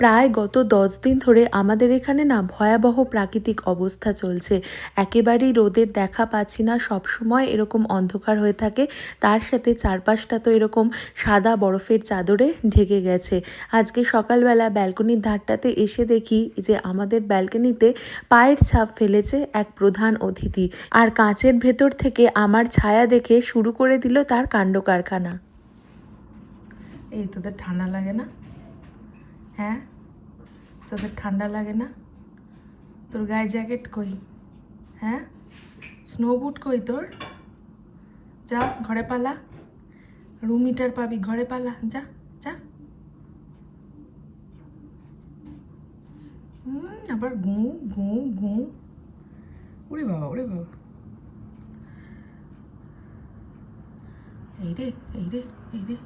প্রায় গত 10 দিন ধরে আমাদের এখানে না ভয়াবহ প্রাকৃতিক অবস্থা চলছে। একেবারেই রোদের দেখা পাচ্ছি না, সবসময় এরকম অন্ধকার হয়ে থাকে। তার সাথে চারপাশটা তো এরকম সাদা বরফের চাদরে ঢেকে গেছে। আজকে সকালবেলা ব্যালকনির ধারটাতে এসে দেখি যে আমাদের ব্যালকনিতে পায়ের ছাপ ফেলেছে এক প্রধান অতিথি, আর কাঁচের ভেতর থেকে আমার ছায়া দেখে শুরু করে দিল তার কাণ্ডকারখানা। এই তোদের ঠান্ডা লাগে না? হ্যাঁ, তোদের ঠান্ডা লাগে না? তোর গায়ে জ্যাকেট কই? হ্যাঁ, স্নো বুট কই তোর? যা ঘরে পালা, রুম হিটার পাবি, ঘরে পালা, যা যা। আবার ঘু ঘু ঘু। ওরে বাবা, ওরে বাবা, এই রে এই রে এই রে।